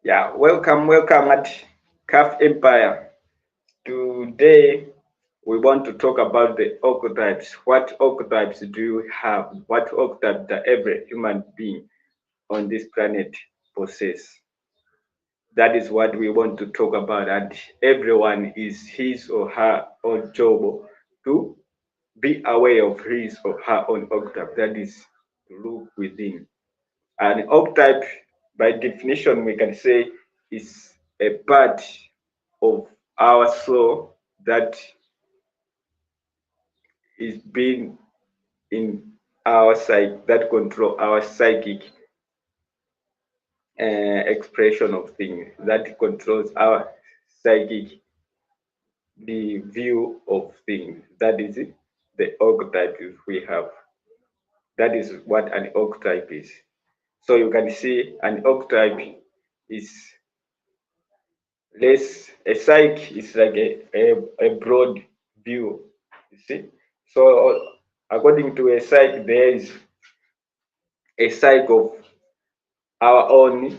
Yeah, welcome at Calf Empire. Today we want to talk about the archetypes. What archetypes do you have? What archetype does every human being on this planet possess? That is what we want to talk about, and everyone is his or her own job to be aware of his or her own archetype. That is to look within. An archetype, by definition, we can say is a part of our soul that is being in our psyche, that control our psychic expression of things, that controls our psychic the view of things. That is it, the archetype we have. That is what an archetype is. So you can see an archetype is less a psych is like a broad view, you see. So according to a psych, there is a psych of our own.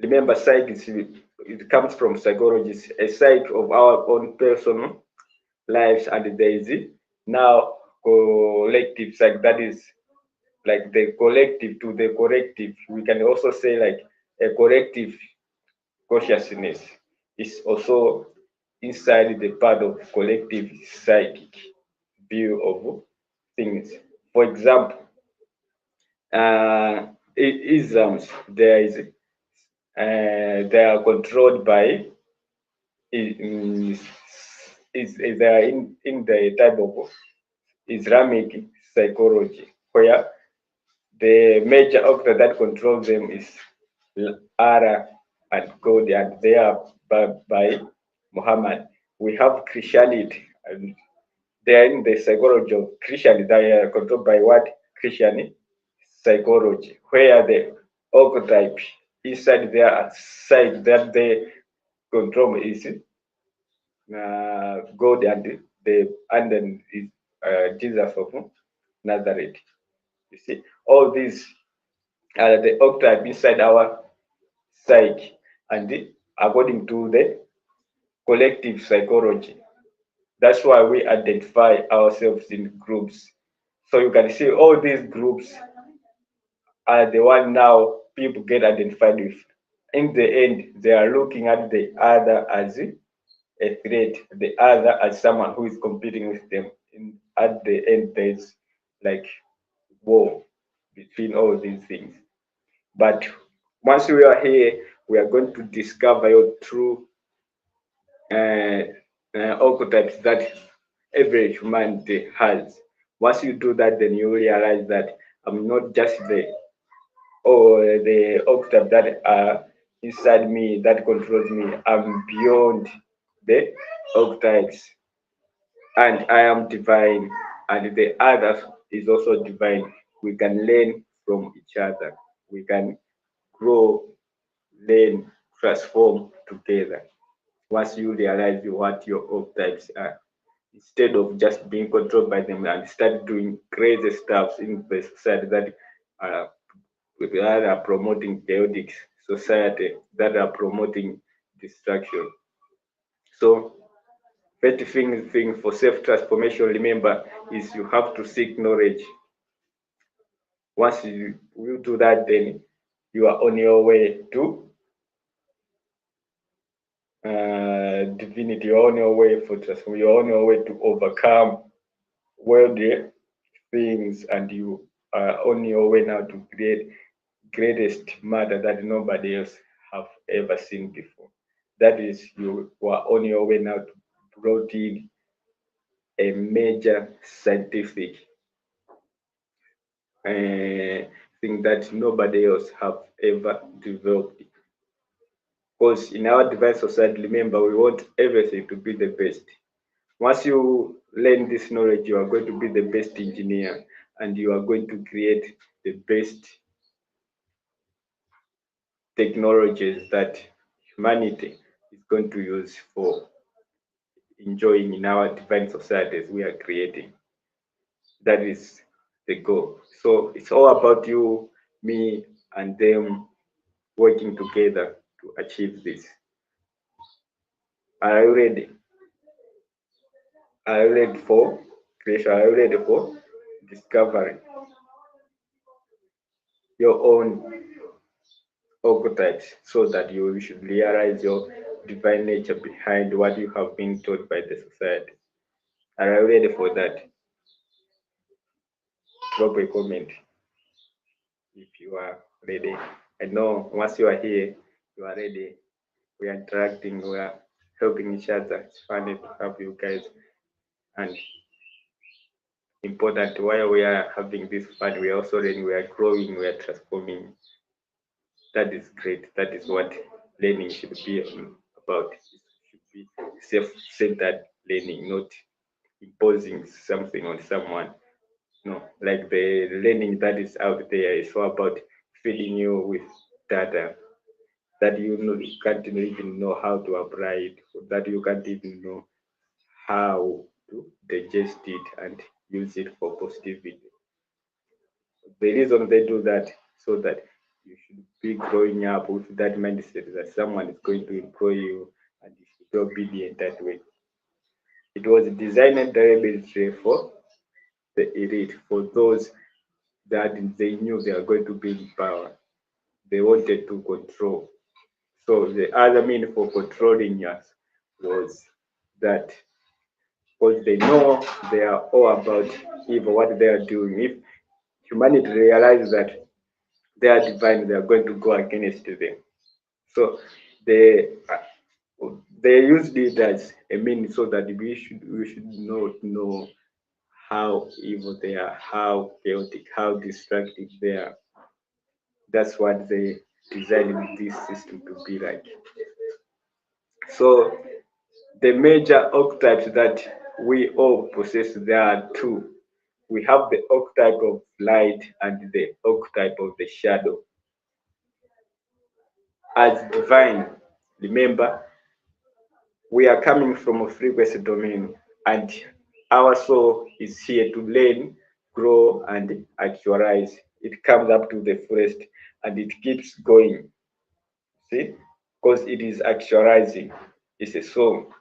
Remember, psych is it comes from psychology, a psych of our own personal lives, and there is now collective psych, that is like the collective to the corrective. We can also say like a corrective consciousness is also inside the part of collective psychic view of things. For example, isms there they are controlled by is, is they are in the type of Islamic psychology, where the major actor that controls them is Allah and God, and they are by Muhammad. We have Christianity, and they are in the psychology of Christianity. They are controlled by what? Christian psychology, where the archetype inside their side that they control is God, and then is Jesus of Nazareth. You see, all these are the archetype inside our psyche, and according to the collective psychology. That's why we identify ourselves in groups. So you can see all these groups are the one now people get identified with. In the end, they are looking at the other as a threat, the other as someone who is competing with them. At the end, there's like war between all these things. But once we are here, we are going to discover your true uh, archetypes that every humanity has. Once you do that, then you realize that I'm not just the archetype that are inside me that controls me. I'm beyond the archetypes, and I am divine, and the other is also divine. We can learn from each other. We can grow, learn, transform together. Once you realize what your archetypes are, instead of just being controlled by them and start doing crazy stuff in the society uh, that are promoting chaotic society, that are promoting destruction. So, first thing for self transformation, remember, is you have to seek knowledge. Once you do that, then you are on your way to divinity. You're on your way for transformation. You're on your way to overcome worldly things, and you are on your way now to create greatest matter that nobody else have ever seen before. That is, you are on your way now to brought in a major scientific thing that nobody else have ever developed. Because in our device society, remember, we want everything to be the best. Once you learn this knowledge, you are going to be the best engineer, and you are going to create the best technologies that humanity is going to use for enjoying in our divine societies we are creating. That is the goal. So it's all about you, me, and them working together to achieve this. Are you ready? Are you ready for creation? Are you ready for discovery? Your own archetypes, so that you should realize your divine nature behind what you have been taught by the society. Are you ready for that? Drop a comment if you are ready. I know once you are here, you are ready. We are interacting, we are helping each other. It's funny to have you guys, and important while we are having this fun, we are also learning, we are growing, we are transforming. That is great. That is what learning should be about. It should be self-centered learning, not imposing something on someone. No, like the learning that is out there is all about feeding you with data that you can't even know how to apply it, that you can't even know how to digest it and use it for positivity. The reason they do that, so that you should be growing up with that mindset that someone is going to employ you and you should be obedient that way. It was designed deliberately for the elite, for those that they knew they are going to be in power. They wanted to control. So the other mean for controlling us was that, because they know they are all about evil, what they are doing. If humanity realizes that they are divine, they are going to go against them. So they they used it as a means so that we should not know how evil they are, how chaotic, how destructive they are. That's what they designed this system to be like. So the major archetypes that we all possess, there are two. We have the archetype of light and the archetype of the shadow. As divine, remember, we are coming from a frequency domain, and our soul is here to learn, grow, and actualize. It comes up to the fullest and it keeps going. See? Because it is actualizing. It's a soul.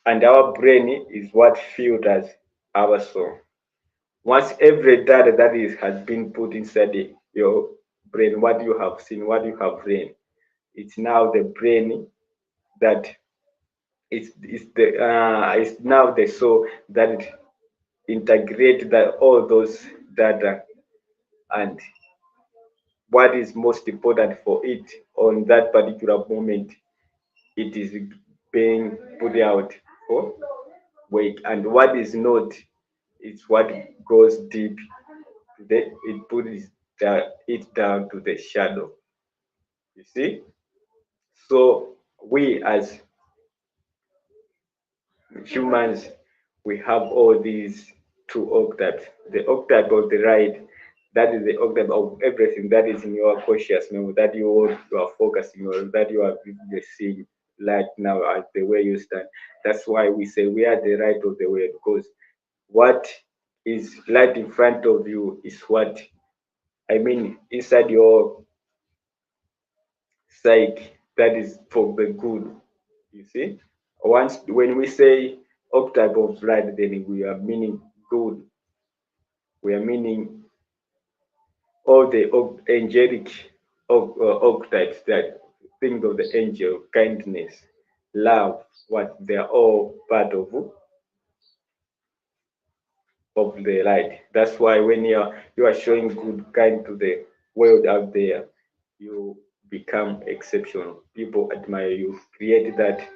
And our brain is what filters our soul. Once every data that has been put inside your brain, what you have seen, what you have learned, it's now the brain that it's now the soul that integrate that all those data, and what is most important for it on that particular moment, it is being put out for wake, and what is not, it's what goes deep to the, it puts it down to the shadow. You see, so we as humans, we have all these two archetypes. The archetype of the right, that is the archetype of everything that is in your conscious memory, that you are focusing on, that you are seeing right now as the way you stand. That's why we say we are the right of the way, because what is right in front of you is what, I mean, inside your psyche, that is for the good. You see, once when we say archetype of light, then we are meaning good. We are meaning all the angelic archetypes, that think of the angel, kindness, love, what they are all part of the light. That's why when you are showing good kind to the world out there, you become exceptional. People admire you. Create that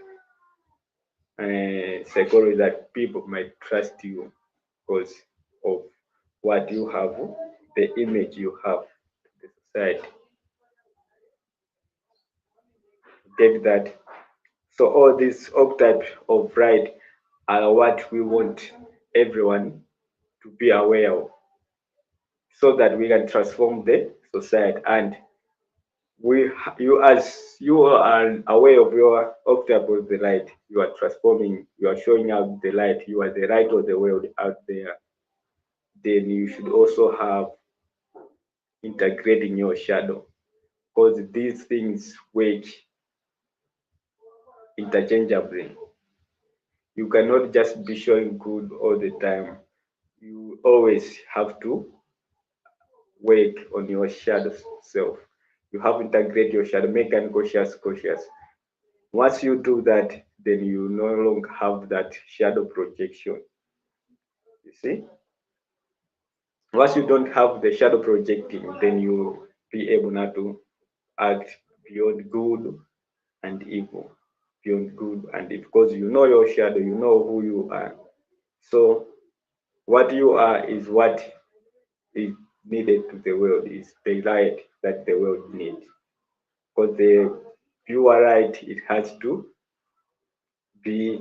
psychology that people might trust you because of what you have, the image you have to the society. Get that? So all these archetypes of right are what we want everyone to be aware of, so that we can transform the society. And as you are aware of your archetype of the light, you are transforming, you are showing out the light, you are the light of the world out there. Then you should also have integrating your shadow, because these things work interchangeably. You cannot just be showing good all the time. You always have to work on your shadow self. You have to integrate your shadow, make unconscious conscious. Once you do that, then you no longer have that shadow projection. You see? Once you don't have the shadow projecting, then you be able now to act beyond good and evil. Beyond good and evil. Because you know your shadow, you know who you are. So what you are is what is needed to the world, is the light that the world needs. Because the pure light, it has to be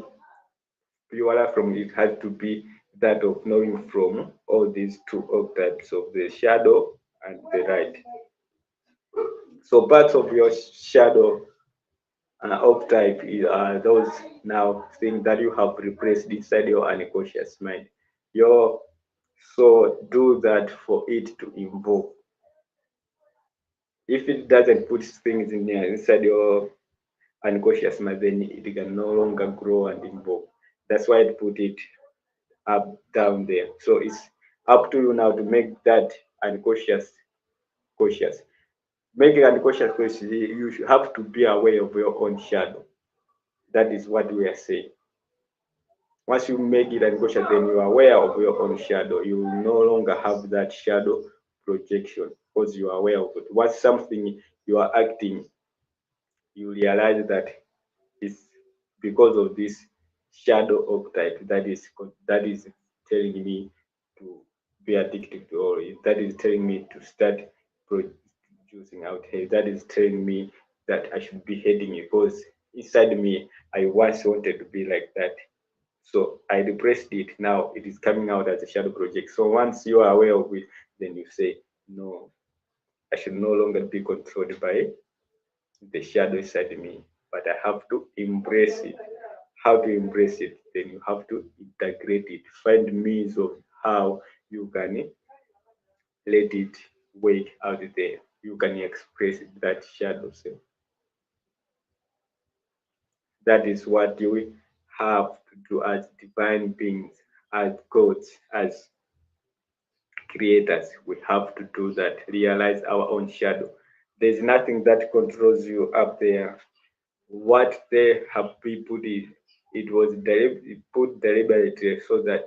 pure from it has to be that of knowing from all these two archetypes of the shadow and the light. So parts of your shadow archetype are those now things that you have replaced inside your unconscious mind. Your so do that for it to involve. If it doesn't put things in there inside your unconscious mind, then it can no longer grow and involve. That's why I put it up down there. So it's up to you now to make that unconscious conscious. Making unconscious conscious, you should have to be aware of your own shadow. That is what we are saying. Once you make it unconscious, then you are aware of your own shadow. You will no longer have that shadow projection because you are aware of it. Once something you are acting, you realize that it's because of this shadow archetype that is telling me to be addicted to, or that is telling me to start producing out here. That is telling me that I should be heading it because inside me I once wanted to be like that. So I repressed it. Now it is coming out as a shadow project. So once you are aware of it, then you say, no, I should no longer be controlled by the shadow inside me, but I have to embrace it. How to embrace it? Then you have to integrate it. Find means of how you can let it work out there. You can express that shadow self. That is what you have to do as divine beings, as gods, as creators. We have to do that. Realize our own shadow. There's nothing that controls you up there. What they have been put it was put deliberately so that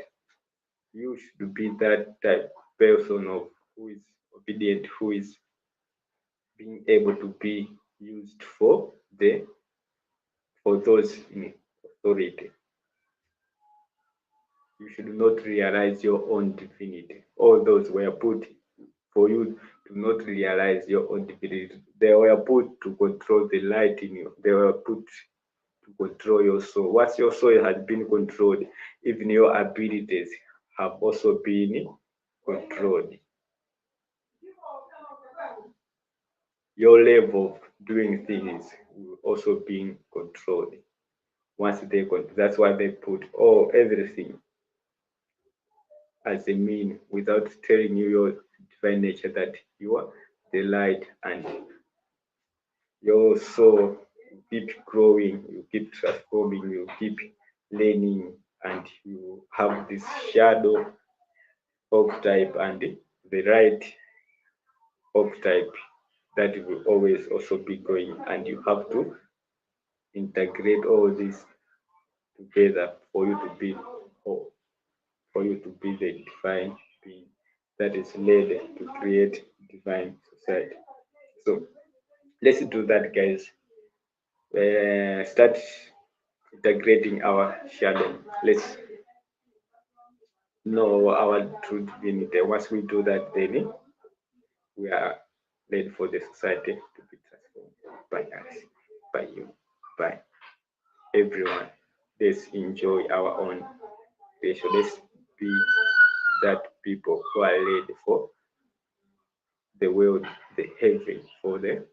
you should be that type person of who is obedient, who is being able to be used for those in authority. You should not realize your own divinity. All those were put for you to not realize your own divinity. They were put to control the light in you. They were put to control your soul. Once your soul has been controlled, even your abilities have also been controlled. Your level of doing things will also be controlled. Once that's why they put everything as a mean without telling you your divine nature that you are the light and your soul keep growing, you keep transforming, you keep learning, and you have this shadow archetype and the right archetype that will always also be growing, and you have to integrate all this together for you to be whole, for you to be the divine being that is led to create divine society. So let's do that, guys. Start integrating our shadow. Let's know our true divinity. Once we do that, then we are led for the society to be transformed by us, by you, by everyone. Let's enjoy our own creation. Let's be that people who are led for the world, the heaven, for the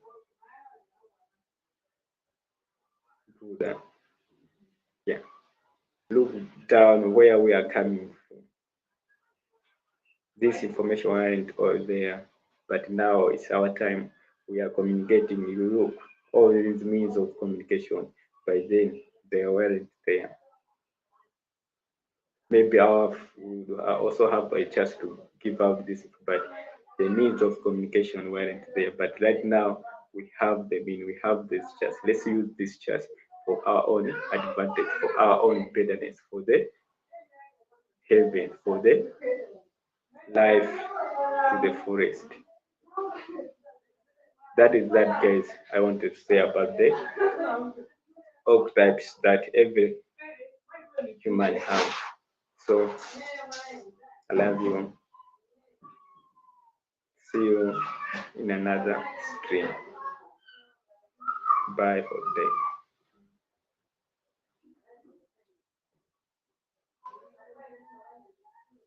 Buddha. Yeah. Look down where we are coming from. This information aren't all there, but now it's our time. We are communicating. You look, all these means of communication. By then, they weren't there. Maybe we also have a chance to give out this, but the means of communication weren't there. But right now we have the mean, we have this chance. Let's use this chance for our own advantage, for our own betterness, for the heaven, for the life to the fullest. That is that, guys. I wanted to say about the archetypes that every human has. So I love you. See you in another stream. Bye for today.